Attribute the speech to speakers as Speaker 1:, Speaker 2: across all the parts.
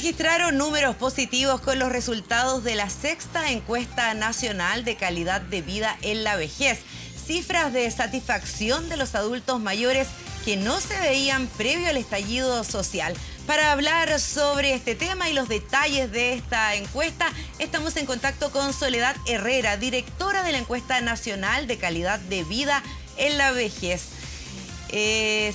Speaker 1: registraron números positivos con los resultados de la sexta encuesta nacional de calidad de vida en la vejez. Cifras de satisfacción de los adultos mayores que no se veían previo al estallido social. Para hablar sobre este tema y los detalles de esta encuesta, estamos en contacto con Soledad Herrera, directora de la Encuesta Nacional de Calidad de Vida en la Vejez.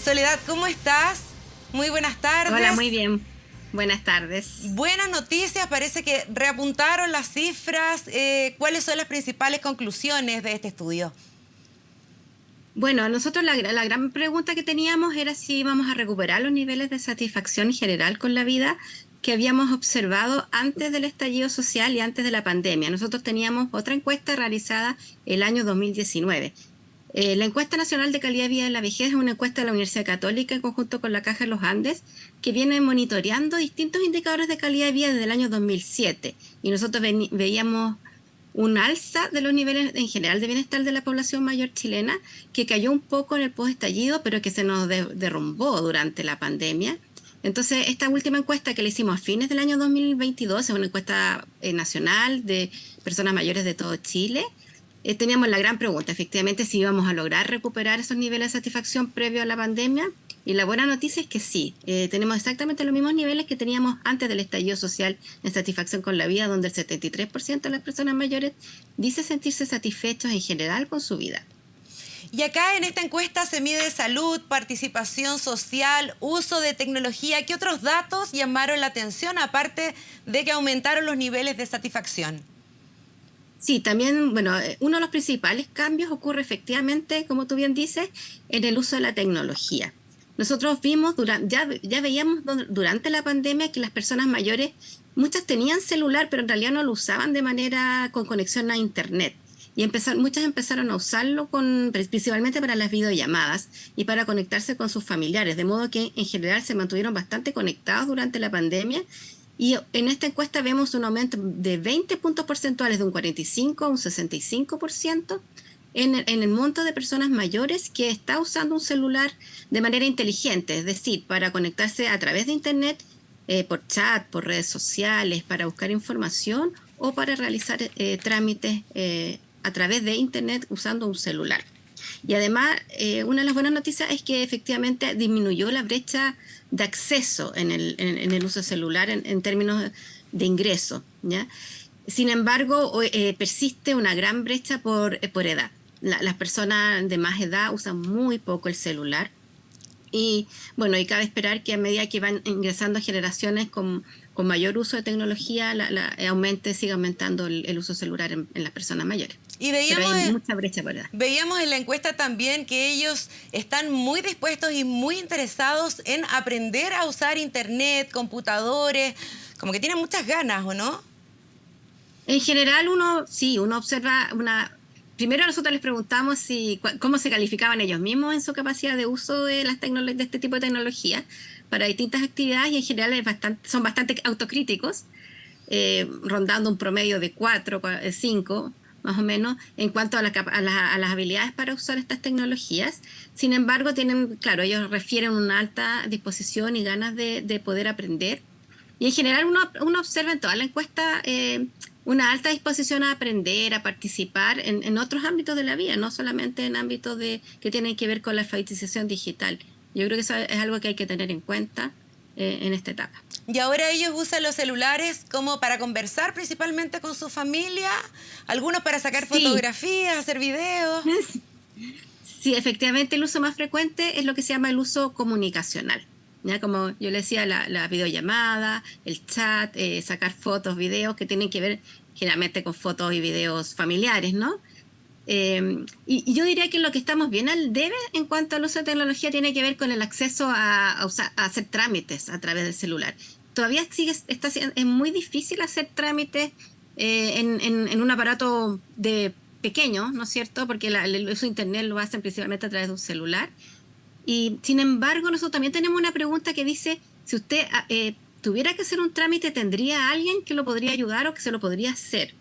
Speaker 1: Soledad, ¿cómo estás? Muy buenas tardes.
Speaker 2: Hola, muy bien. Buenas tardes.
Speaker 1: Buenas noticias, parece que reapuntaron las cifras. ¿Cuáles son las principales conclusiones de este estudio?
Speaker 2: Bueno, nosotros la gran pregunta que teníamos era si íbamos a recuperar los niveles de satisfacción general con la vida que habíamos observado antes del estallido social y antes de la pandemia. Nosotros teníamos otra encuesta realizada el año 2019. La Encuesta Nacional de Calidad de Vida en la Vejez es una encuesta de la Universidad Católica en conjunto con la Caja de los Andes que viene monitoreando distintos indicadores de calidad de vida desde el año 2007. Y nosotros veíamos un alza de los niveles en general de bienestar de la población mayor chilena, que cayó un poco en el post-estallido, pero que se nos derrumbó durante la pandemia. Entonces, esta última encuesta que le hicimos a fines del año 2022, es una encuesta nacional de personas mayores de todo Chile, teníamos la gran pregunta, efectivamente, si íbamos a lograr recuperar esos niveles de satisfacción previo a la pandemia. Y la buena noticia es que sí, tenemos exactamente los mismos niveles que teníamos antes del estallido social en satisfacción con la vida, donde el 73% de las personas mayores dice sentirse satisfechos en general con su vida.
Speaker 1: Y acá en esta encuesta se mide salud, participación social, uso de tecnología. ¿Qué otros datos llamaron la atención, aparte de que aumentaron los niveles de satisfacción?
Speaker 2: Sí, también, bueno, uno de los principales cambios ocurre efectivamente, como tú bien dices, en el uso de la tecnología. Nosotros vimos, ya veíamos durante la pandemia que las personas mayores, muchas tenían celular, pero en realidad no lo usaban de manera con conexión a internet. Y muchas empezaron a usarlo principalmente para las videollamadas y para conectarse con sus familiares, de modo que en general se mantuvieron bastante conectados durante la pandemia. Y en esta encuesta vemos un aumento de 20 puntos porcentuales, de un 45 a un 65%, en el monto de personas mayores que está usando un celular de manera inteligente, es decir, para conectarse a través de internet, por chat, por redes sociales, para buscar información o para realizar trámites a través de internet usando un celular. Y además, una de las buenas noticias es que efectivamente disminuyó la brecha de acceso en el uso celular en términos de ingreso, ¿ya? Sin embargo, persiste una gran brecha por edad. Las personas de más edad usan muy poco el celular. Y bueno, y cabe esperar que a medida que van ingresando generaciones con mayor uso de tecnología, siga aumentando el uso celular en las personas mayores.
Speaker 1: Y
Speaker 2: pero hay mucha brecha por edad.
Speaker 1: Veíamos en la encuesta también que ellos están muy dispuestos y muy interesados en aprender a usar internet, computadores, como que tienen muchas ganas, ¿o no?
Speaker 2: En general uno observa primero nosotros les preguntamos cómo se calificaban ellos mismos en su capacidad de uso de este tipo de tecnología para distintas actividades, y en general son bastante autocríticos, rondando un promedio de 4, 5 más o menos en cuanto a las habilidades para usar estas tecnologías. Sin embargo, ellos refieren una alta disposición y ganas de poder aprender. Y en general uno observa en toda la encuesta una alta disposición a aprender, a participar en otros ámbitos de la vida, no solamente en ámbitos que tienen que ver con la alfabetización digital. Yo creo que eso es algo que hay que tener en cuenta en esta etapa.
Speaker 1: Y ahora ellos usan los celulares como para conversar principalmente con su familia, algunos para sacar fotografías, hacer videos.
Speaker 2: Sí, efectivamente el uso más frecuente es lo que se llama el uso comunicacional. ¿Ya? Como yo le decía, la videollamada, el chat, sacar fotos, videos que tienen que ver generalmente con fotos y videos familiares, ¿no? Y yo diría que lo que estamos bien al debe en cuanto al uso de tecnología tiene que ver con el acceso a hacer trámites a través del celular. Todavía es muy difícil hacer trámites en un aparato pequeño, ¿no es cierto? Porque el uso de internet lo hacen principalmente a través de un celular. Y sin embargo, nosotros también tenemos una pregunta que dice, si usted tuviera que hacer un trámite, ¿tendría alguien que lo podría ayudar o que se lo podría hacer?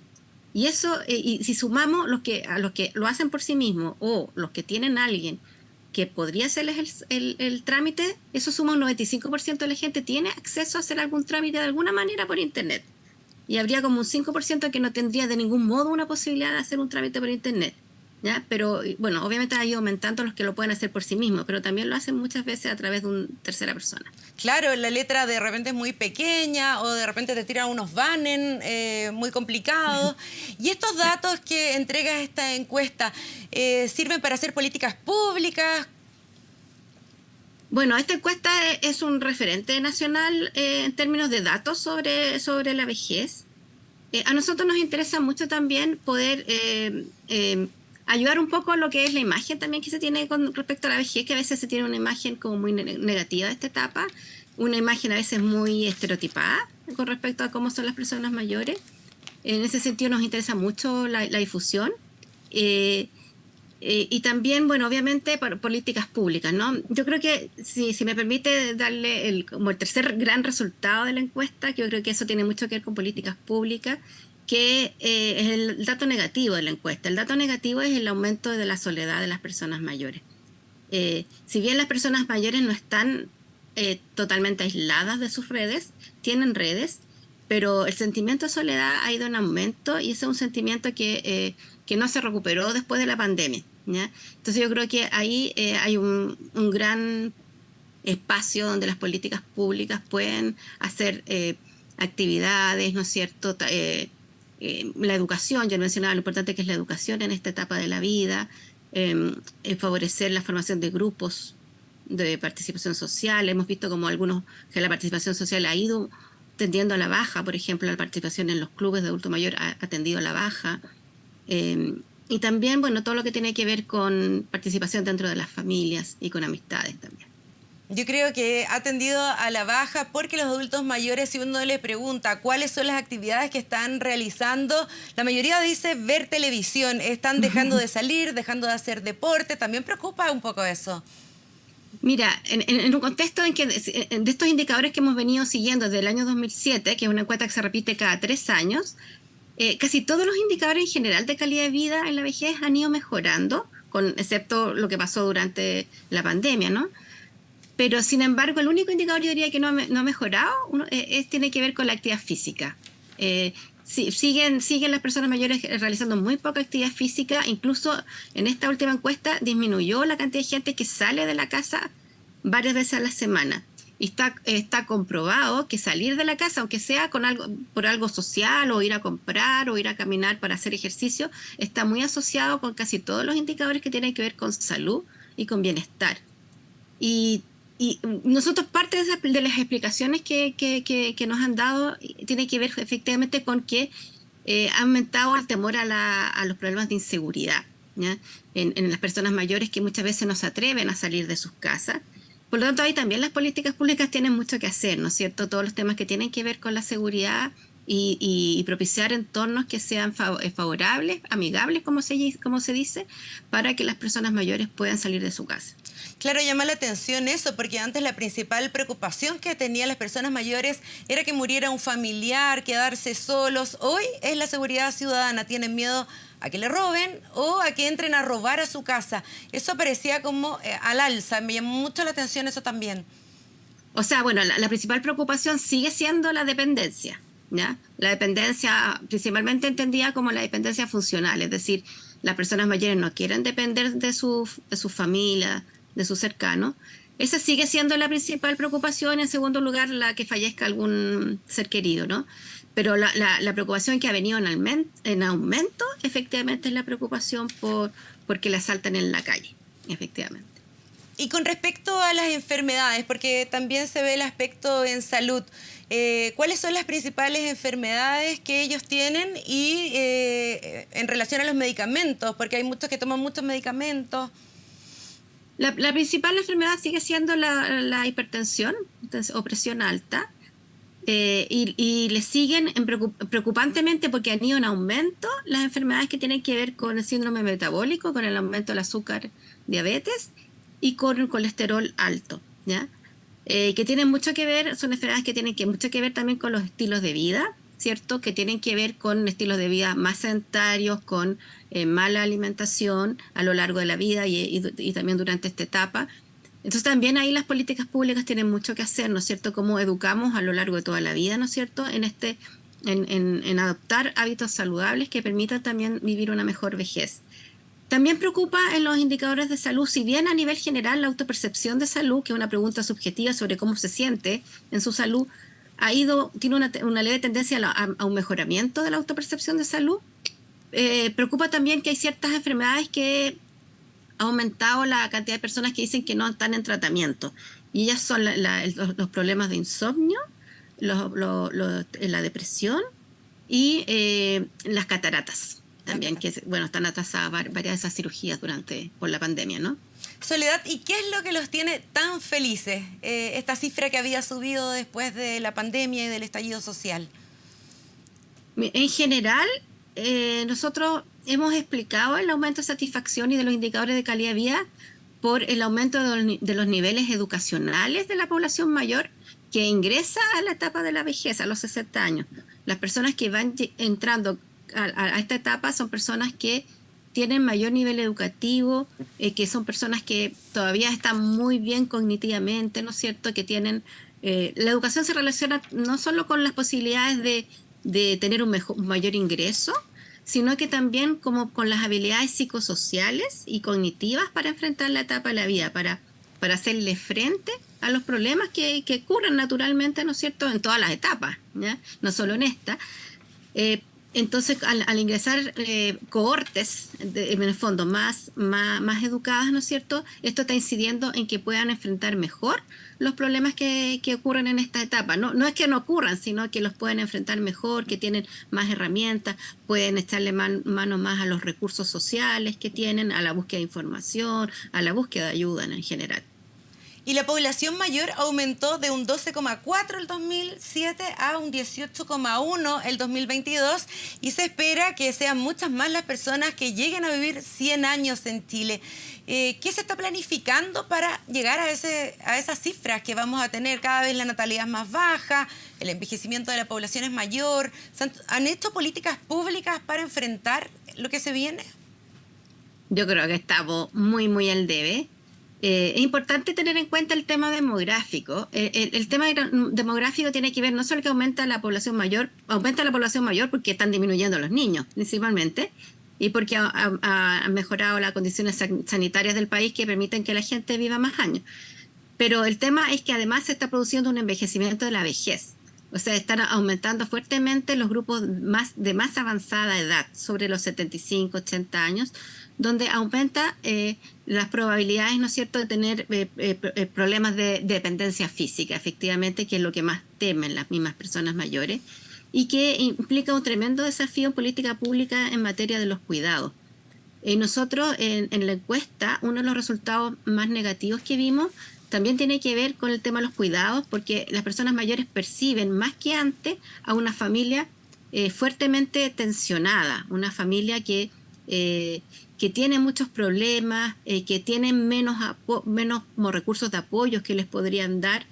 Speaker 2: Y eso, y si sumamos a los que lo hacen por sí mismos o los que tienen a alguien que podría hacerles el trámite, eso suma un 95% de la gente tiene acceso a hacer algún trámite de alguna manera por Internet. Y habría como un 5% que no tendría de ningún modo una posibilidad de hacer un trámite por Internet, ¿ya? Pero bueno, obviamente ha ido aumentando los que lo pueden hacer por sí mismos, pero también lo hacen muchas veces a través de una tercera persona.
Speaker 1: Claro, la letra de repente es muy pequeña o de repente te tiran unos banners muy complicados. Y estos datos que entrega esta encuesta sirven para hacer políticas públicas.
Speaker 2: Bueno, esta encuesta es un referente nacional en términos de datos sobre la vejez. A nosotros nos interesa mucho también poder ayudar un poco a lo que es la imagen también que se tiene con respecto a la vejez, que a veces se tiene una imagen como muy negativa de esta etapa, una imagen a veces muy estereotipada con respecto a cómo son las personas mayores. En ese sentido nos interesa mucho la difusión. Y también, bueno, obviamente por políticas públicas, ¿no? Yo creo que, si me permite darle como el tercer gran resultado de la encuesta, que yo creo que eso tiene mucho que ver con políticas públicas, que es el dato negativo de la encuesta. El dato negativo es el aumento de la soledad de las personas mayores. Si bien las personas mayores no están totalmente aisladas de sus redes, tienen redes, pero el sentimiento de soledad ha ido en aumento y ese es un sentimiento que no se recuperó después de la pandemia, ¿ya? Entonces yo creo que ahí hay un gran espacio donde las políticas públicas pueden hacer actividades, ¿no es cierto? La educación, yo mencionaba lo importante que es la educación en esta etapa de la vida, favorecer la formación de grupos de participación social. Hemos visto como que la participación social ha ido tendiendo a la baja, por ejemplo, la participación en los clubes de adulto mayor ha tendido a la baja. Y también, bueno, todo lo que tiene que ver con participación dentro de las familias y con amistades también.
Speaker 1: Yo creo que ha tendido a la baja porque los adultos mayores, si uno les pregunta cuáles son las actividades que estun realizando, la mayoría dice ver televisión. Están dejando de salir, dejando de hacer deporte. También preocupa un poco eso.
Speaker 2: Mira, en un contexto en que de estos indicadores que hemos venido siguiendo desde el año 2007, que es una encuesta que se repite cada 3 años, casi todos los indicadores en general de calidad de vida en la vejez han ido mejorando, excepto lo que pasó durante la pandemia, ¿no? Pero, sin embargo, el único indicador yo diría que no ha mejorado tiene que ver con la actividad física. Siguen las personas mayores realizando muy poca actividad física. Incluso en esta última encuesta disminuyó la cantidad de gente que sale de la casa varias veces a la semana. Y está comprobado que salir de la casa, aunque sea por algo social, o ir a comprar, o ir a caminar para hacer ejercicio, está muy asociado con casi todos los indicadores que tienen que ver con salud y con bienestar. Y nosotros parte de las explicaciones que nos han dado tiene que ver efectivamente con que ha aumentado el temor a los problemas de inseguridad, ¿ya? En las personas mayores que muchas veces no se atreven a salir de sus casas. Por lo tanto, ahí también las políticas públicas tienen mucho que hacer, ¿no es cierto? Todos los temas que tienen que ver con la seguridad y propiciar entornos que sean favorables, amigables, como se dice, para que las personas mayores puedan salir de su casa.
Speaker 1: Claro, llama la atención eso, porque antes la principal preocupación que tenían las personas mayores era que muriera un familiar, quedarse solos. Hoy es la seguridad ciudadana, tienen miedo a que le roben o a que entren a robar a su casa. Eso parecía como al alza, me llamó mucho la atención eso también.
Speaker 2: O sea, bueno, la principal preocupación sigue siendo la dependencia, ¿ya? La dependencia principalmente entendida como la dependencia funcional, es decir, las personas mayores no quieren depender de su familia, de sus cercanos. Esa sigue siendo la principal preocupación. En segundo lugar, la que fallezca algún ser querido, ¿no? Pero la preocupación que ha venido en aumento, efectivamente, es la preocupación porque la asaltan en la calle, efectivamente.
Speaker 1: Y con respecto a las enfermedades, porque también se ve el aspecto en salud, ¿cuáles son las principales enfermedades que ellos tienen y en relación a los medicamentos? Porque hay muchos que toman muchos medicamentos.
Speaker 2: La principal enfermedad sigue siendo la hipertensión o presión alta, y le siguen preocupantemente, porque han ido en aumento las enfermedades que tienen que ver con el síndrome metabólico, con el aumento del azúcar, diabetes, y con el colesterol alto, ¿ya? Que tienen mucho que ver, son enfermedades que tienen mucho que ver también con los estilos de vida. ¿cierto?, que tienen que ver con estilos de vida más sedentarios, con mala alimentación a lo largo de la vida y también durante esta etapa. Entonces también ahí las políticas públicas tienen mucho que hacer, ¿no es cierto?, cómo educamos a lo largo de toda la vida, ¿no es cierto?, en adoptar hábitos saludables que permitan también vivir una mejor vejez. También preocupa en los indicadores de salud, si bien a nivel general la autopercepción de salud, que es una pregunta subjetiva sobre cómo se siente en su salud, tiene una leve tendencia a un mejoramiento de la autopercepción de salud. Preocupa también que hay ciertas enfermedades que ha aumentado la cantidad de personas que dicen que no están en tratamiento. Y ellas son los problemas de insomnio, la depresión y las cataratas también, que están atrasadas varias de esas cirugías por la pandemia, ¿no?
Speaker 1: Soledad, ¿y qué es lo que los tiene tan felices? Esta cifra que había subido después de la pandemia y del estallido social.
Speaker 2: En general, nosotros hemos explicado el aumento de satisfacción y de los indicadores de calidad de vida por el aumento de los niveles educacionales de la población mayor que ingresa a la etapa de la vejez, a los 60 años. Las personas que van entrando a esta etapa son personas que tienen mayor nivel educativo, que son personas que todavía están muy bien cognitivamente, ¿no es cierto?, que tienen... la educación se relaciona no solo con las posibilidades de tener un mayor ingreso, sino que también como con las habilidades psicosociales y cognitivas para enfrentar la etapa de la vida, para hacerle frente a los problemas que ocurren naturalmente, ¿no es cierto?, en todas las etapas, ¿ya?, no solo en esta. Entonces, al ingresar cohortes, en el fondo, más educadas, ¿no es cierto?, esto está incidiendo en que puedan enfrentar mejor los problemas que ocurren en esta etapa. No es que no ocurran, sino que los pueden enfrentar mejor, que tienen más herramientas, pueden echarle mano más a los recursos sociales que tienen, a la búsqueda de información, a la búsqueda de ayuda en general.
Speaker 1: Y la población mayor aumentó de un 12,4 el 2007 a un 18,1 el 2022 y se espera que sean muchas más las personas que lleguen a vivir 100 años en Chile. ¿Qué se está planificando para llegar a esas cifras que vamos a tener? Cada vez la natalidad es más baja, el envejecimiento de la población es mayor. ¿Han hecho políticas públicas para enfrentar lo que se viene?
Speaker 2: Yo creo que estamos muy al debe. Es importante tener en cuenta el tema demográfico. El tema demográfico tiene que ver no solo que aumenta la población mayor porque están disminuyendo los niños principalmente y porque han mejorado las condiciones sanitarias del país que permiten que la gente viva más años. Pero el tema es que además se está produciendo un envejecimiento de la vejez. O sea, están aumentando fuertemente los grupos de más avanzada edad, sobre los 75, 80 años, donde aumenta las probabilidades, ¿no es cierto?, de tener problemas de dependencia física, efectivamente, que es lo que más temen las mismas personas mayores, y que implica un tremendo desafío en política pública en materia de los cuidados. Nosotros, en la encuesta, uno de los resultados más negativos que vimos también tiene que ver con el tema de los cuidados, porque las personas mayores perciben más que antes a una familia fuertemente tensionada, una familia que tiene muchos problemas, que tienen menos como recursos de apoyo que les podrían dar,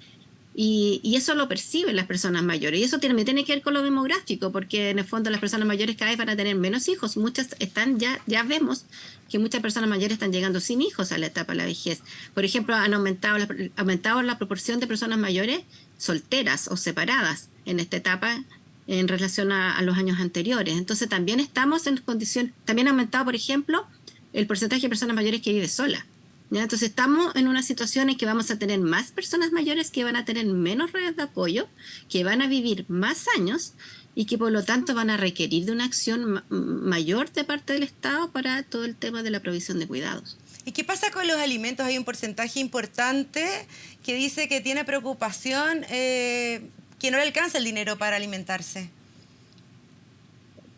Speaker 2: y eso lo perciben las personas mayores. Y eso también tiene que ver con lo demográfico, porque en el fondo las personas mayores cada vez van a tener menos hijos. Muchas ya vemos que muchas personas mayores están llegando sin hijos a la etapa de la vejez. Por ejemplo, han aumentado la proporción de personas mayores solteras o separadas en esta etapa en relación a los años anteriores. Entonces también estamos en condición, también ha aumentado, por ejemplo, el porcentaje de personas mayores que vive sola, ¿ya? Entonces estamos en una situación en que vamos a tener más personas mayores que van a tener menos redes de apoyo, que van a vivir más años y que por lo tanto van a requerir de una acción mayor de parte del Estado para todo el tema de la provisión de cuidados.
Speaker 1: ¿Y qué pasa con los alimentos? Hay un porcentaje importante que dice que tiene preocupación que no le alcanza el dinero para alimentarse.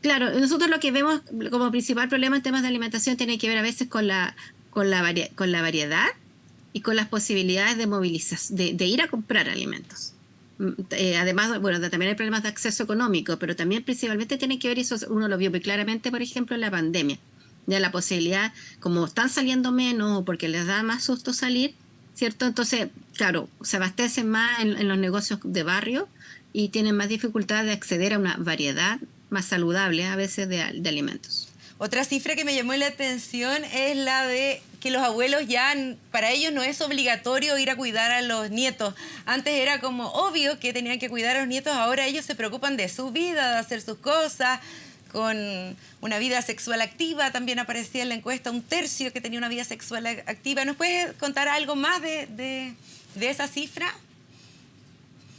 Speaker 2: Claro, nosotros lo que vemos como principal problema en temas de alimentación tiene que ver a veces con la variedad y con las posibilidades de movilización, de ir a comprar alimentos. Además, también hay problemas de acceso económico, pero también principalmente tiene que ver, y eso uno lo vio muy claramente, por ejemplo, en la pandemia. Ya la posibilidad, como están saliendo menos o porque les da más susto salir, ¿cierto? Entonces, claro, se abastecen más en los negocios de barrio y tienen más dificultad de acceder a una variedad más saludable a veces de alimentos.
Speaker 1: Otra cifra que me llamó la atención es la de que los abuelos ya, para ellos no es obligatorio ir a cuidar a los nietos. Antes era como obvio que tenían que cuidar a los nietos, ahora ellos se preocupan de su vida, de hacer sus cosas, con una vida sexual activa. También aparecía en la encuesta 1/3 que tenía una vida sexual activa. ¿Nos puedes contar algo más de esa cifra?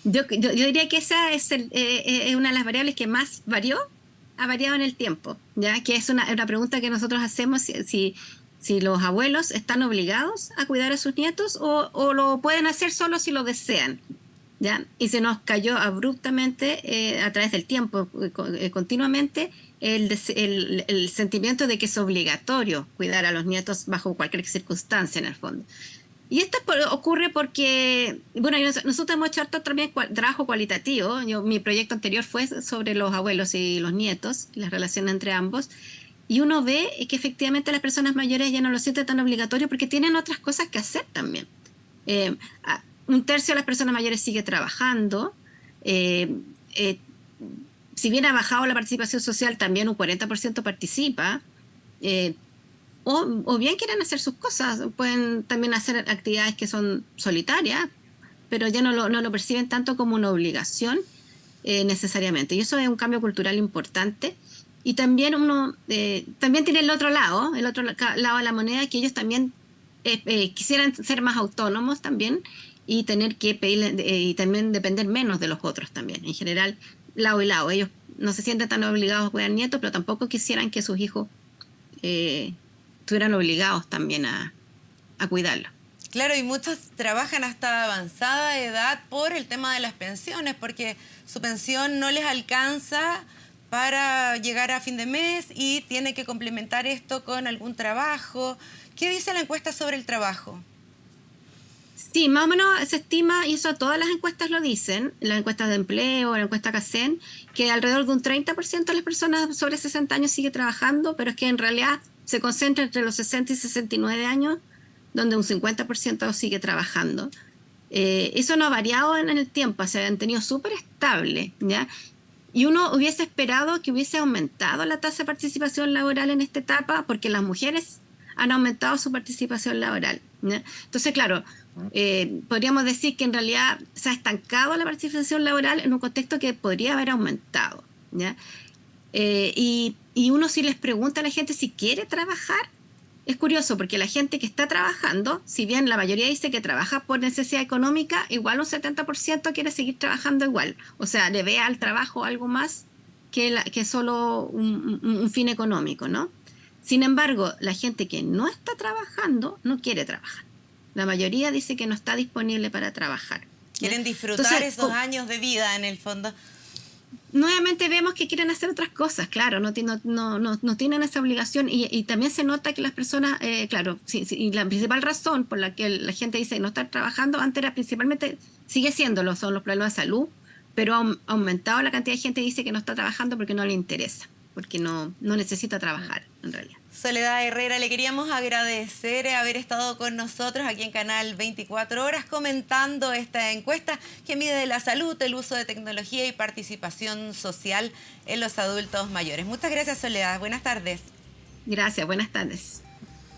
Speaker 2: Yo diría que esa es una de las variables que más ha variado en el tiempo, ¿ya? Que es una pregunta que nosotros hacemos, si los abuelos están obligados a cuidar a sus nietos o lo pueden hacer solo si lo desean, ¿ya? Y se nos cayó abruptamente a través del tiempo, continuamente, el sentimiento de que es obligatorio cuidar a los nietos bajo cualquier circunstancia en el fondo. Y esto ocurre porque, bueno, nosotros hemos hecho harto también trabajo cualitativo. Mi proyecto anterior fue sobre los abuelos y los nietos, las relaciones entre ambos. Y uno ve que efectivamente las personas mayores ya no lo sienten tan obligatorio porque tienen otras cosas que hacer también. 1/3 de las personas mayores sigue trabajando. Si bien ha bajado la participación social, también un 40% participa. O bien quieren hacer sus cosas, pueden también hacer actividades que son solitarias, pero ya no lo perciben tanto como una obligación necesariamente. Y eso es un cambio cultural importante. Y también también tiene el otro lado de la moneda, que ellos también quisieran ser más autónomos también y tener que pedir y también depender menos de los otros también. En general, lado y lado. Ellos no se sienten tan obligados a cuidar nietos, pero tampoco quisieran que sus hijos estuvieran obligados también a cuidarlo.
Speaker 1: Claro, y muchos trabajan hasta avanzada edad por el tema de las pensiones, porque su pensión no les alcanza para llegar a fin de mes y tiene que complementar esto con algún trabajo. ¿Qué dice la encuesta sobre el trabajo?
Speaker 2: Sí, más o menos se estima, y eso todas las encuestas lo dicen, las encuestas de empleo, la encuesta CACEN, que alrededor de un 30% de las personas sobre 60 años sigue trabajando, pero es que en realidad se concentra entre los 60 y 69 años, donde un 50% sigue trabajando. Eso no ha variado en el tiempo, se han tenido súper estable, ¿ya? Y uno hubiese esperado que hubiese aumentado la tasa de participación laboral en esta etapa, porque las mujeres han aumentado su participación laboral, ¿ya? Entonces, claro, podríamos decir que en realidad se ha estancado la participación laboral en un contexto que podría haber aumentado, ¿ya? Y uno, si les pregunta a la gente si quiere trabajar, es curioso porque la gente que está trabajando, si bien la mayoría dice que trabaja por necesidad económica, igual un 70% quiere seguir trabajando igual. O sea, le ve al trabajo algo más que solo un fin económico, ¿no? Sin embargo, la gente que no está trabajando no quiere trabajar. La mayoría dice que no está disponible para trabajar.
Speaker 1: Quieren disfrutar esos años de vida en el fondo.
Speaker 2: Nuevamente vemos que quieren hacer otras cosas, claro, no tienen esa obligación y también se nota que las personas, claro, y la principal razón por la que la gente dice no estar trabajando, antes era principalmente, sigue siéndolo, son los problemas de salud, pero ha aumentado la cantidad de gente que dice que no está trabajando porque no le interesa, porque no necesita trabajar en realidad.
Speaker 1: Soledad Herrera, le queríamos agradecer haber estado con nosotros aquí en Canal 24 Horas comentando esta encuesta que mide la salud, el uso de tecnología y participación social en los adultos mayores. Muchas gracias, Soledad. Buenas tardes.
Speaker 2: Gracias, buenas tardes.